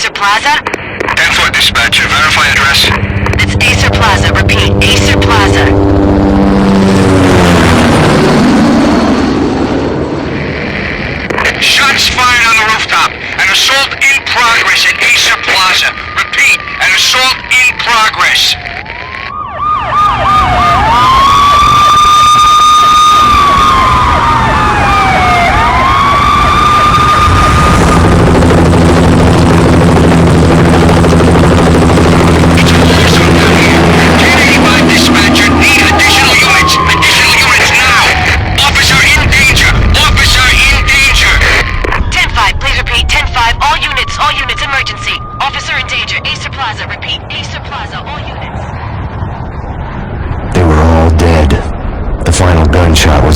Acer Plaza? 10-4 dispatcher, verify address. It's Acer Plaza, repeat, Acer Plaza. Shots fired on the rooftop. An assault in progress at Acer Plaza. Repeat, an assault in progress.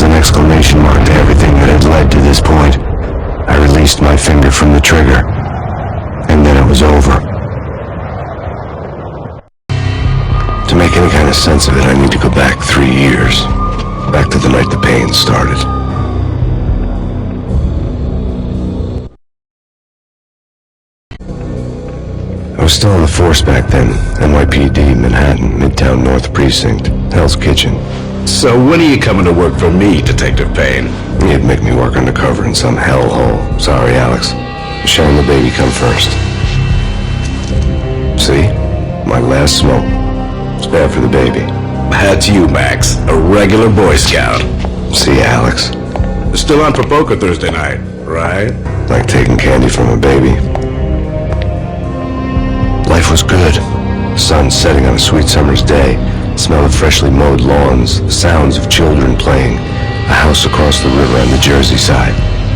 Exclamation mark to everything that had led to this point. I released my finger from the trigger, and then it was over. To make any kind of sense of it, I need to go back 3 years. Back to the night the pain started. I was still on the force back then. NYPD, Manhattan, Midtown North Precinct, Hell's Kitchen. So when are you coming to work for me, Detective Payne? You'd make me work undercover in some hellhole. Sorry, Alex. Michelle and the baby come first. See? My last smoke. Spare for the baby. That's you, Max. A regular Boy Scout. See, Alex. Still on for poker Thursday night, right? Like taking candy from a baby. Life was good. The sun setting on a sweet summer's day. The smell of freshly mowed lawns, the sounds of children playing, a house across the river on the Jersey side,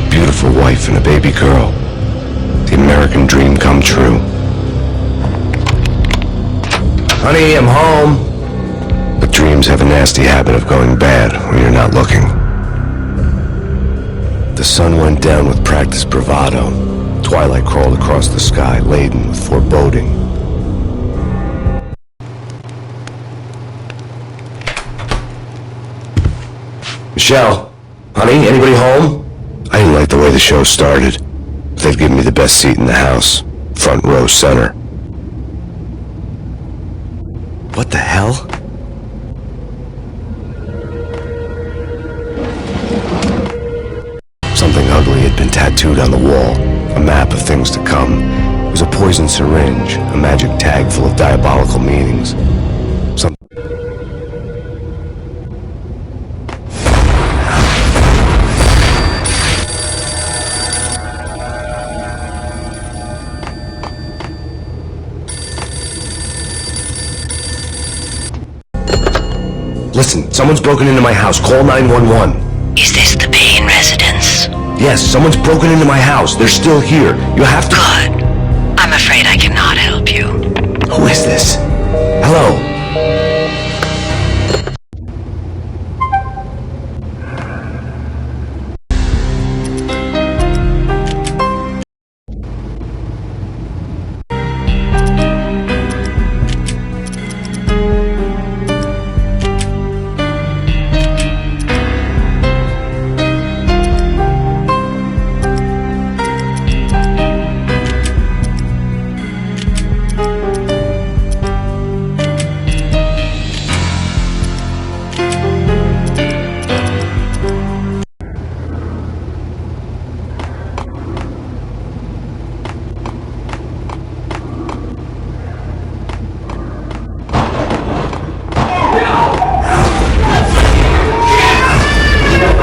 beautiful wife and a baby girl. The American dream come true. Honey, I'm home. But dreams have a nasty habit of going bad when you're not looking. The sun went down with practiced bravado. Twilight crawled across the sky, laden with foreboding. Michelle, honey, anybody home? I didn't like the way the show started. They'd given me the best seat in the house, front row center. What the hell? Something ugly had been tattooed on the wall, a map of things to come. It was a poison syringe, a magic tag full of diabolical meanings. Listen, someone's broken into my house. Call 911. Is this the Payne residence? Yes, someone's broken into my house. They're still here. You have to... Good. I'm afraid I cannot help you. Who is this? Hello?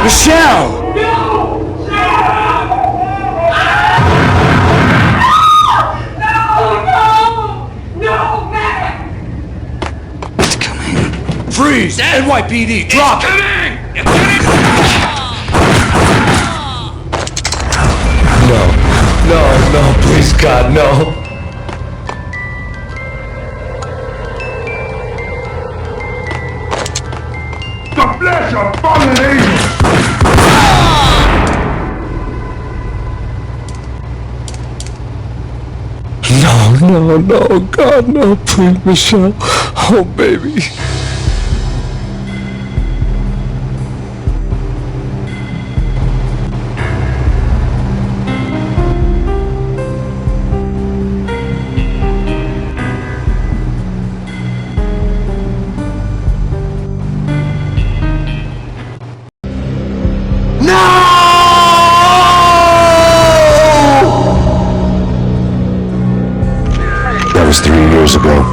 Michelle! Freeze! NYPD, drop it! No, please God, no. The flesh of fallen angels! No, God, no, please, Michelle. Oh, baby. was 3 years ago.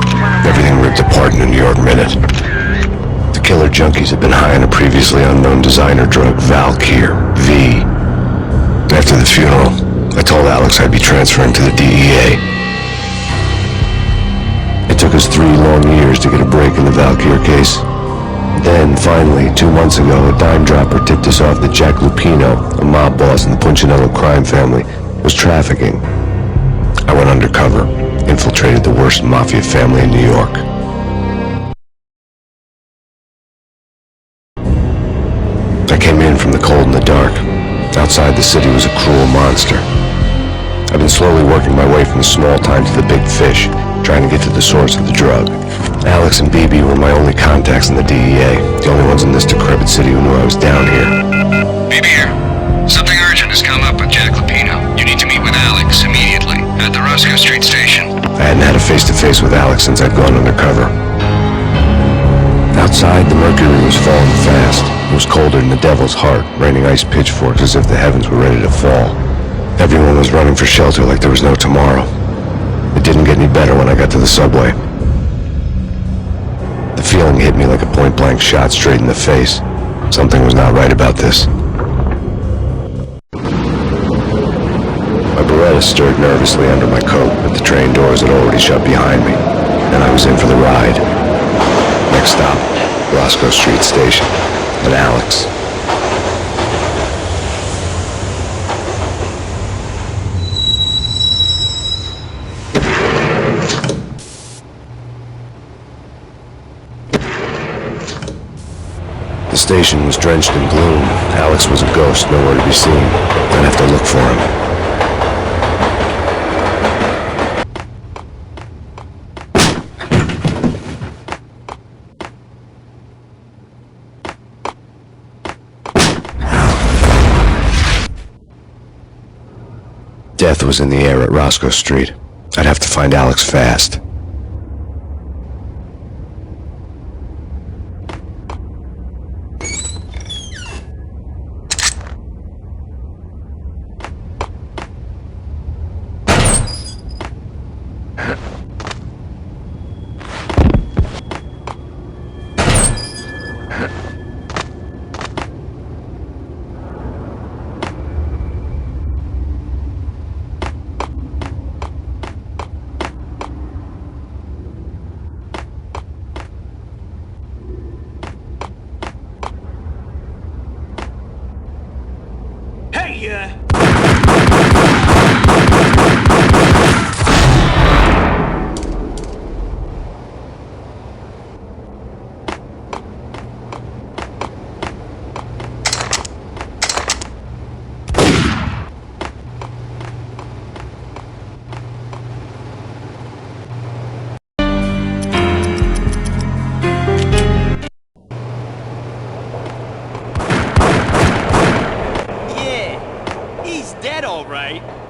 Everything ripped apart in a New York minute. The killer junkies had been high on a previously unknown designer drug, Valkyr, V. After the funeral, I told Alex I'd be transferring to the DEA. It took us 3 long years to get a break in the Valkyr case. Then, finally, 2 months ago, a dime dropper tipped us off that Jack Lupino, a mob boss in the Punchinello crime family, was trafficking. I went undercover, infiltrated the worst mafia family in New York. I came in from the cold and the dark. Outside the city was a cruel monster. I've been slowly working my way from the small time to the big fish, trying to get to the source of the drug. Alex and BB were my only contacts in the DEA, the only ones in this decrepit city who knew I was down here. BB here. Something urgent has come up with Jack Lupino. You need to meet with Alex immediately at the Roscoe Street station. I hadn't had a face-to-face with Alex since I'd gone undercover. Outside, the mercury was falling fast. It was colder than the devil's heart, raining ice pitchforks as if the heavens were ready to fall. Everyone was running for shelter like there was no tomorrow. It didn't get any better when I got to the subway. The feeling hit me like a point-blank shot straight in the face. Something was not right about this. My Beretta stirred nervously under my coat, but the train doors had already shut behind me, and I was in for the ride. Next stop, Roscoe Street Station, and Alex. The station was drenched in gloom. Alex was a ghost, nowhere to be seen. I'd have to look for him. Death was in the air at Roscoe Street. I'd have to find Alex fast.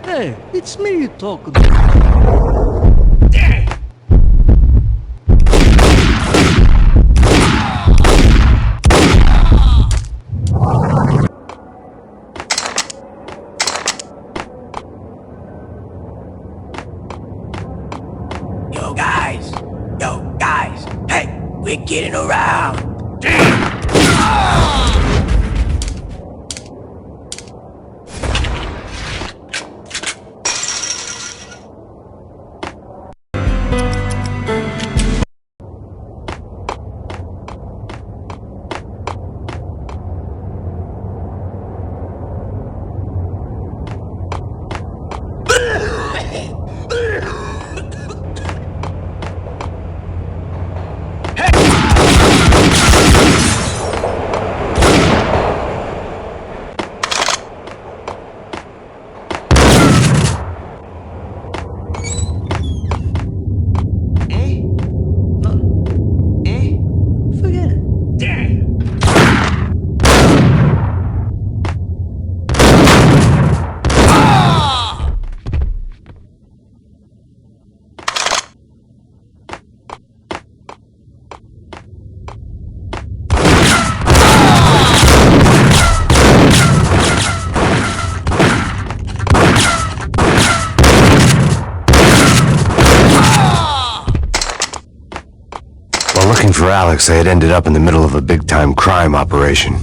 Hey, it's me you talking. Yo guys, hey, we're getting around. While looking for Alex, I had ended up in the middle of a big-time crime operation.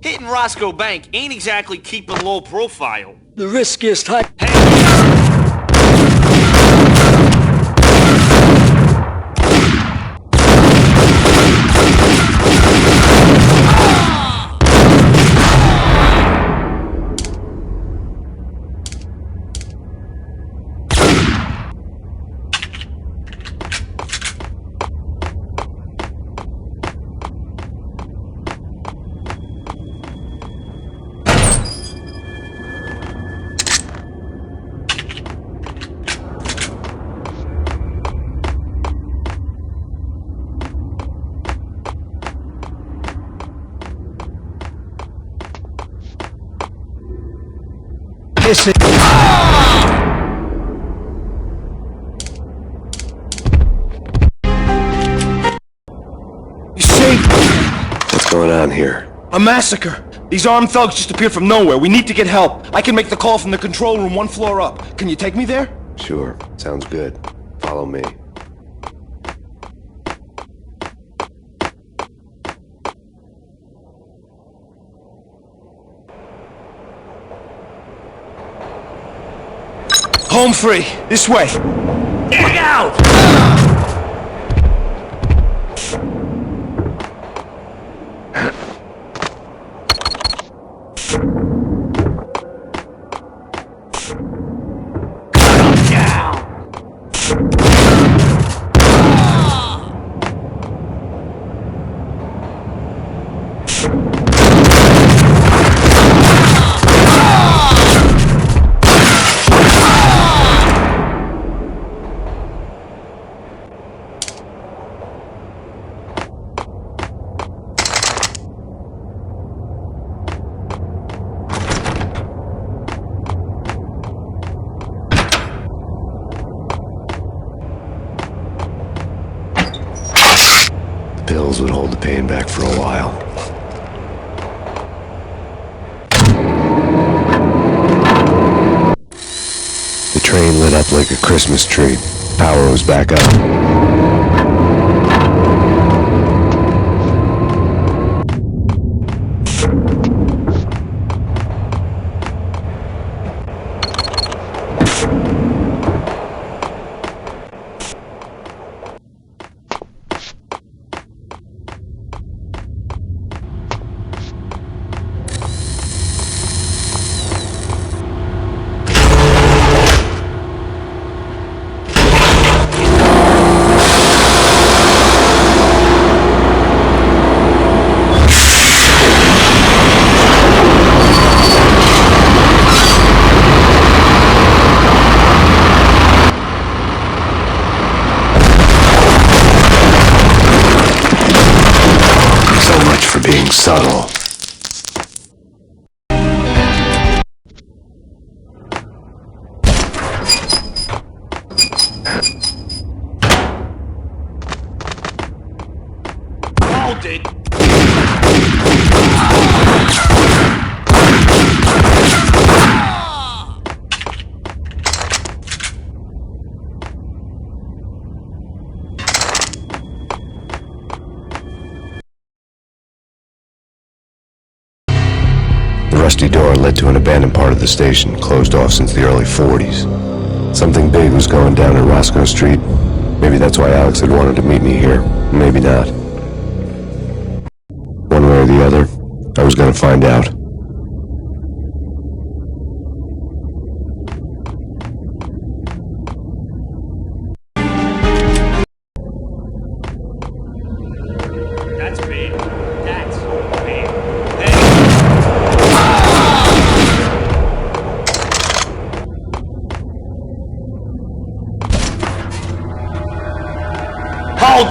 Hitting Roscoe Bank ain't exactly keeping low profile. The riskiest hike. What's going on here? A massacre! These armed thugs just appeared from nowhere. We need to get help. I can make the call from the control room 1 floor up. Can you take me there? Sure, sounds good. Follow me. Home free. This way. Dig out! Pills would hold the pain back for a while. The train lit up like a Christmas tree. Power was back up. Being subtle. Hold it! The rusty door led to an abandoned part of the station, closed off since the early 40s. Something big was going down at Roscoe Street. Maybe that's why Alex had wanted to meet me here. Maybe not. One way or the other, I was gonna find out. That's big. That's big. Halt!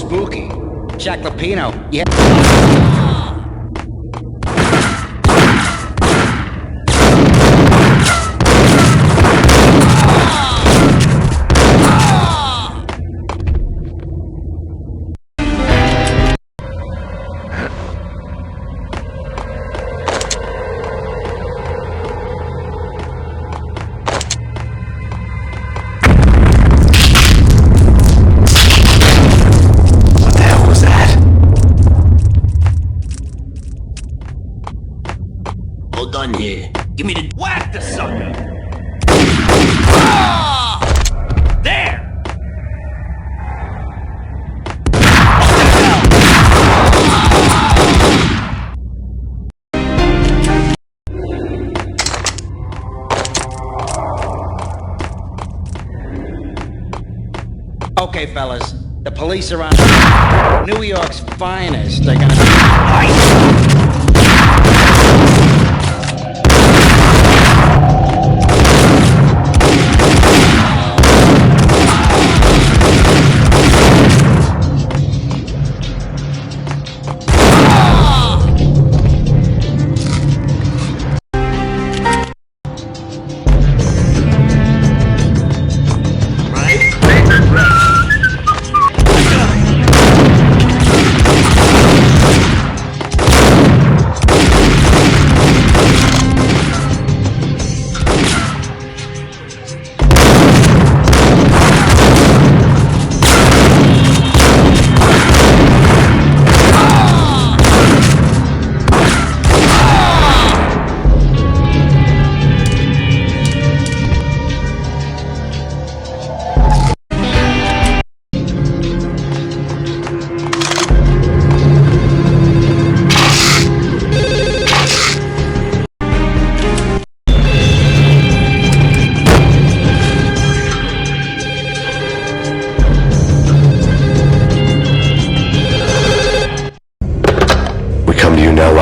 spooky. Jack Lupino, yeah. Hold on here. Give me the... Whack the sucker! Ah! There! Okay, fellas. The police are on New York's finest. They're gonna be...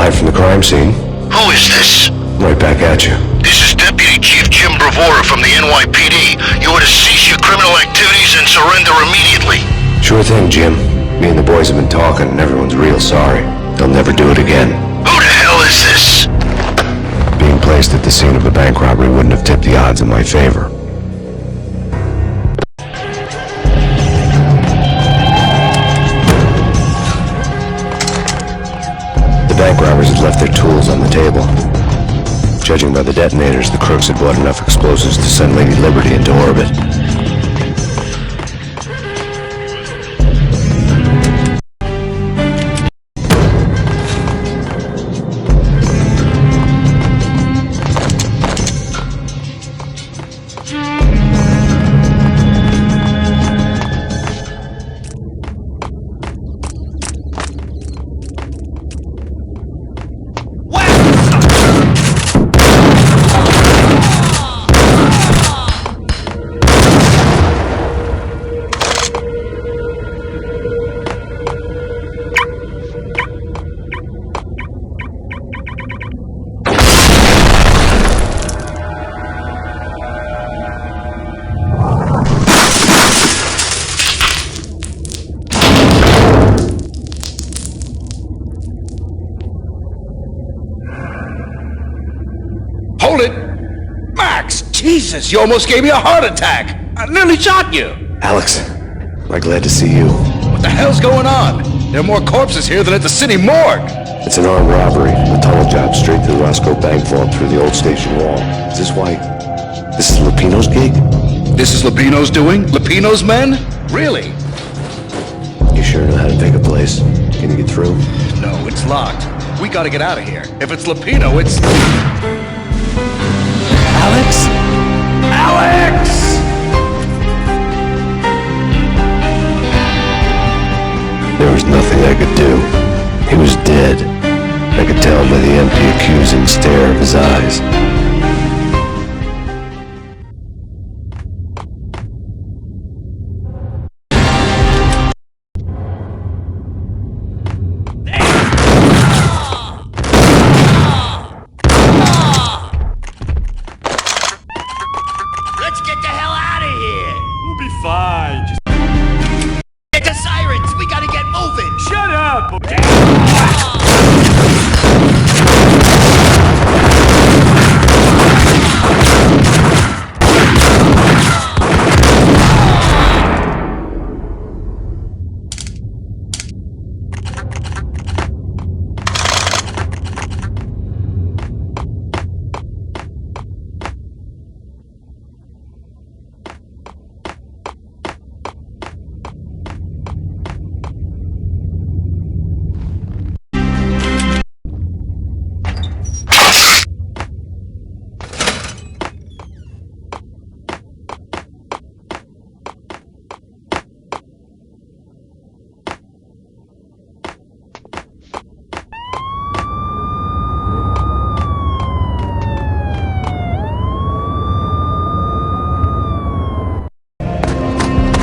From the crime scene. Who is this? Right back at you. This is Deputy Chief Jim Bravura from the NYPD. You are to cease your criminal activities and surrender immediately. Sure thing, Jim. Me and the boys have been talking and everyone's real sorry. They'll never do it again. Who the hell is this? Being placed at the scene of a bank robbery wouldn't have tipped the odds in my favor. The bank robbers had left their tools on the table. Judging by the detonators, the crooks had bought enough explosives to send Lady Liberty into orbit. Hold it! Max! Jesus, you almost gave me a heart attack! I nearly shot you! Alex, I'm glad to see you. What the hell's going on? There are more corpses here than at the city morgue! It's an armed robbery. The tunnel job straight to the Roscoe Bank vault through the old station wall. Is this why... This is Lupino's gig? This is Lupino's doing? Lupino's men? Really? You sure know how to take a place? Can you get through? No, it's locked. We gotta get out of here. If it's Lupino, it's... Alex? Alex! There was nothing I could do. He was dead. I could tell by the empty, accusing stare of his eyes. Let's get the hell out of here! We'll be fine. Just... Get the sirens! We gotta get out, boy.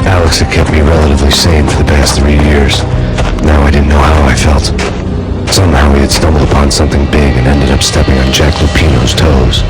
Alex had kept me relatively sane for the past 3 years. Now I didn't know how I felt. Somehow he had stumbled upon something big and ended up stepping on Jack Lupino's toes.